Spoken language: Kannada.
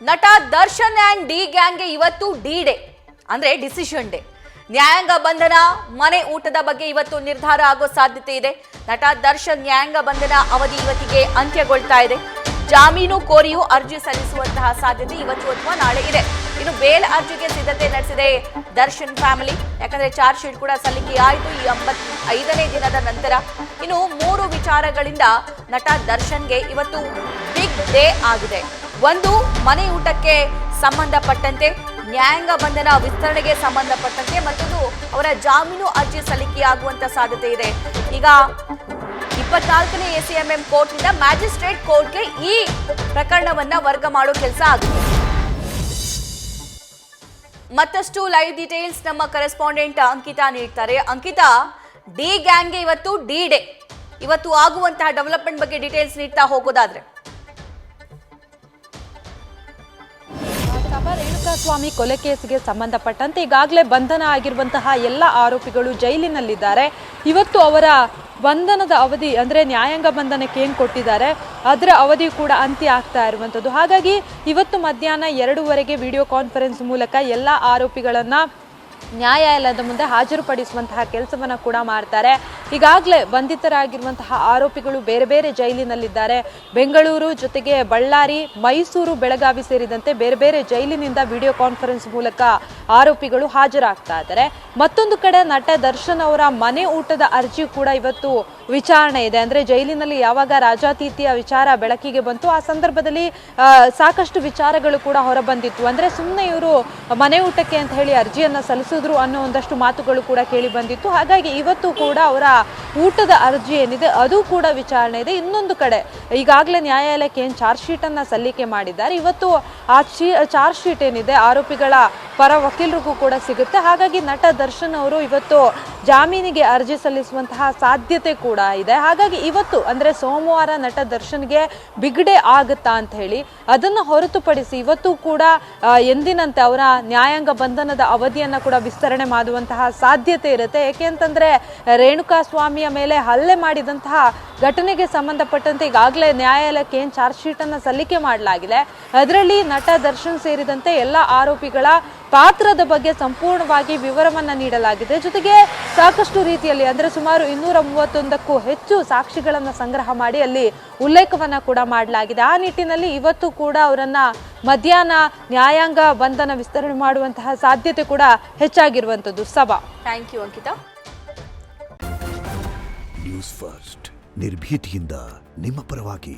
ನಟ ದರ್ಶನ್ ಅಂಡ್ ಡಿ ಗ್ಯಾಂಗ್ಗೆ ಇವತ್ತು ಡಿ ಡೇ ಅಂದ್ರೆ ಡಿಸಿಷನ್ ಡೇ. ನ್ಯಾಯಾಂಗ ಬಂಧನ, ಮನೆ ಊಟದ ಬಗ್ಗೆ ಇವತ್ತು ನಿರ್ಧಾರ ಆಗೋ ಸಾಧ್ಯತೆ ಇದೆ. ನಟ ದರ್ಶನ್ ನ್ಯಾಯಾಂಗ ಬಂಧನ ಅವಧಿ ಇವತ್ತಿಗೆ ಅಂತ್ಯಗೊಳ್ತಾ ಇದೆ. ಜಾಮೀನು ಕೋರಿಯೂ ಅರ್ಜಿ ಸಲ್ಲಿಸುವಂತಹ ಸಾಧ್ಯತೆ ಇವತ್ತು ಅಥವಾ ನಾಳೆ ಇದೆ. ಇನ್ನು ಬೇಲ್ ಅರ್ಜಿಗೆ ಸಿದ್ಧತೆ ನಡೆಸಿದೆ ದರ್ಶನ್ ಫ್ಯಾಮಿಲಿ. ಯಾಕಂದ್ರೆ ಚಾರ್ಜ್ ಶೀಟ್ ಕೂಡ ಸಲ್ಲಿಕೆ ಆಯಿತು ಈ 85ನೇ ದಿನದ ನಂತರ. ಇನ್ನು 3 ವಿಚಾರಗಳಿಂದ ನಟ ದರ್ಶನ್ಗೆ ಇವತ್ತು ಬಿಗ್ ಡೇ ಆಗಿದೆ. ಒಂದು, ಮನೆ ಊಟಕ್ಕೆ ಸಂಬಂಧಪಟ್ಟಂತೆ, ನ್ಯಾಯಾಂಗ ಬಂಧನ ವಿಸ್ತರಣೆಗೆ ಸಂಬಂಧಪಟ್ಟಂತೆ, ಮತ್ತೊಂದು ಅವರ ಜಾಮೀನು ಅರ್ಜಿ ಸಲ್ಲಿಕೆಯಾಗುವಂತ ಸಾಧ್ಯತೆ ಇದೆ. ಈಗ 24ನೇ ACMM ಕೋರ್ಟ್ನಿಂದ ಮ್ಯಾಜಿಸ್ಟ್ರೇಟ್ ಕೋರ್ಟ್ಗೆ ಈ ಪ್ರಕರಣವನ್ನ ವರ್ಗ ಮಾಡೋ ಕೆಲಸ ಆಗಿದೆ. ಮತ್ತಷ್ಟು ಲೈವ್ ಡೀಟೇಲ್ಸ್ ನಮ್ಮ ಕರೆಸ್ಪಾಂಡೆಂಟ್ ಅಂಕಿತಾ ನೀಡ್ತಾರೆ. ಅಂಕಿತಾ, ಡಿ ಗ್ಯಾಂಗ್ಗೆ ಇವತ್ತು ಡಿ ಡೇ, ಇವತ್ತು ಆಗುವಂತಹ ಡೆವಲಪ್ಮೆಂಟ್ ಬಗ್ಗೆ ಡೀಟೇಲ್ಸ್ ನೀಡ್ತಾ ಹೋಗೋದಾದ್ರೆ. ರೇಣುಕಾಸ್ವಾಮಿ ಕೊಲೆ ಕೇಸಿಗೆ ಸಂಬಂಧಪಟ್ಟಂತೆ ಈಗಾಗಲೇ ಬಂಧನ ಆಗಿರುವಂತಹ ಎಲ್ಲ ಆರೋಪಿಗಳು ಜೈಲಿನಲ್ಲಿದ್ದಾರೆ. ಇವತ್ತು ಅವರ ಬಂಧನದ ಅವಧಿ ಅಂದರೆ ನ್ಯಾಯಾಂಗ ಬಂಧನಕ್ಕೆ ಏನು ಕೊಟ್ಟಿದ್ದಾರೆ ಅದರ ಅವಧಿ ಕೂಡ ಅಂತ್ಯ ಆಗ್ತಾ ಇರುವಂಥದ್ದು. ಹಾಗಾಗಿ ಇವತ್ತು ಮಧ್ಯಾಹ್ನ 2:15 ವಿಡಿಯೋ ಕಾನ್ಫರೆನ್ಸ್ ಮೂಲಕ ಎಲ್ಲ ಆರೋಪಿಗಳನ್ನು ನ್ಯಾಯಾಲಯದ ಮುಂದೆ ಹಾಜರುಪಡಿಸುವಂತಹ ಕೆಲಸವನ್ನು ಕೂಡ ಮಾಡ್ತಾರೆ. ಈಗಾಗಲೇ ಬಂಧಿತರಾಗಿರುವಂತಹ ಆರೋಪಿಗಳು ಬೇರೆ ಬೇರೆ ಜೈಲಿನಲ್ಲಿದ್ದಾರೆ. ಬೆಂಗಳೂರು ಜೊತೆಗೆ ಬಳ್ಳಾರಿ, ಮೈಸೂರು, ಬೆಳಗಾವಿ ಸೇರಿದಂತೆ ಬೇರೆ ಬೇರೆ ಜೈಲಿನಿಂದ ವಿಡಿಯೋ ಕಾನ್ಫರೆನ್ಸ್ ಮೂಲಕ ಆರೋಪಿಗಳು ಹಾಜರಾಗ್ತಾ ಇದ್ದಾರೆ. ಮತ್ತೊಂದು ಕಡೆ ನಟ ದರ್ಶನ್ ಅವರ ಮನೆ ಊಟದ ಅರ್ಜಿ ಕೂಡ ಇವತ್ತು ವಿಚಾರಣೆ ಇದೆ. ಅಂದರೆ ಜೈಲಿನಲ್ಲಿ ಯಾವಾಗ ರಾಜಾತೀತಿಯ ವಿಚಾರ ಬೆಳಕಿಗೆ ಬಂತು ಆ ಸಂದರ್ಭದಲ್ಲಿ ಸಾಕಷ್ಟು ವಿಚಾರಗಳು ಕೂಡ ಹೊರಬಂದಿತ್ತು. ಅಂದರೆ ಸುಮ್ಮನೆ ಇವರು ಮನೆ ಊಟಕ್ಕೆ ಅಂತ ಹೇಳಿ ಅರ್ಜಿಯನ್ನು ಸಲ್ಲಿಸಿದ್ರು ಅನ್ನೋ ಒಂದಷ್ಟು ಮಾತುಗಳು ಕೂಡ ಕೇಳಿ ಬಂದಿತ್ತು. ಹಾಗಾಗಿ ಇವತ್ತು ಕೂಡ ಅವರ ಊಟದ ಅರ್ಜಿ ಏನಿದೆ ಅದು ಕೂಡ ವಿಚಾರಣೆ ಇದೆ. ಇನ್ನೊಂದು ಕಡೆ ಈಗಾಗಲೇ ನ್ಯಾಯಾಲಯಕ್ಕೆ ಏನು ಚಾರ್ಜ್ ಶೀಟನ್ನು ಸಲ್ಲಿಕೆ ಮಾಡಿದ್ದಾರೆ, ಇವತ್ತು ಆ ಚಾರ್ಜ್ ಶೀಟ್ ಏನಿದೆ ಆರೋಪಿಗಳ ಪರ ವಕೀಲರಿಗೂ ಕೂಡ ಸಿಗುತ್ತೆ. ಹಾಗಾಗಿ ನಟ ದರ್ಶನ್ ಅವರು ಇವತ್ತು ಜಾಮೀನಿಗೆ ಅರ್ಜಿ ಸಲ್ಲಿಸುವಂತಹ ಸಾಧ್ಯತೆ ಕೂಡ ಇದೆ. ಹಾಗಾಗಿ ಇವತ್ತು ಅಂದರೆ ಸೋಮವಾರ ನಟ ದರ್ಶನ್ಗೆ ಬಿಗ್ ಡೇ ಆಗುತ್ತಾ ಅಂತ ಹೇಳಿ ಅದನ್ನು ಹೊರತುಪಡಿಸಿ ಇವತ್ತು ಕೂಡ ಎಂದಿನಂತೆ ಅವರ ನ್ಯಾಯಾಂಗ ಬಂಧನದ ಅವಧಿಯನ್ನು ಕೂಡ ವಿಸ್ತರಣೆ ಮಾಡುವಂತಹ ಸಾಧ್ಯತೆ ಇರುತ್ತೆ. ಏಕೆ ಅಂತಂದರೆ ರೇಣುಕಾಸ್ವಾಮಿಯ ಮೇಲೆ ಹಲ್ಲೆ ಮಾಡಿದಂತಹ ಘಟನೆಗೆ ಸಂಬಂಧಪಟ್ಟಂತೆ ಈಗಾಗಲೇ ನ್ಯಾಯಾಲಯಕ್ಕೆ ಏನು ಚಾರ್ಜ್ ಶೀಟನ್ನು ಸಲ್ಲಿಕೆ ಮಾಡಲಾಗಿದೆ ಅದರಲ್ಲಿ ನಟ ದರ್ಶನ್ ಸೇರಿದಂತೆ ಎಲ್ಲ ಆರೋಪಿಗಳ ಪಾತ್ರದ ಬಗ್ಗೆ ಸಂಪೂರ್ಣವಾಗಿ ವಿವರವನ್ನು ನೀಡಲಾಗಿದೆ. ಜೊತೆಗೆ ಸಾಕಷ್ಟು ರೀತಿಯಲ್ಲಿ ಅಂದರೆ ಸುಮಾರು 231ಕ್ಕೂ ಹೆಚ್ಚು ಸಾಕ್ಷಿಗಳನ್ನು ಸಂಗ್ರಹ ಮಾಡಿ ಅಲ್ಲಿ ಉಲ್ಲೇಖವನ್ನು ಕೂಡ ಮಾಡಲಾಗಿದೆ. ಆ ನಿಟ್ಟಿನಲ್ಲಿ ಇವತ್ತು ಕೂಡ ಅವರನ್ನು ಮಧ್ಯಾಹ್ನ ನ್ಯಾಯಾಂಗ ಬಂಧನ ವಿಸ್ತರಣೆ ಮಾಡುವಂತಹ ಸಾಧ್ಯತೆ ಕೂಡ ಹೆಚ್ಚಾಗಿರುವಂಥದ್ದು. ಸಭಾ, thank you Ankita. News First ನಿರ್ಭೀತಿಯಿಂದ ನಿಮ್ಮ ಪರವಾಗಿ.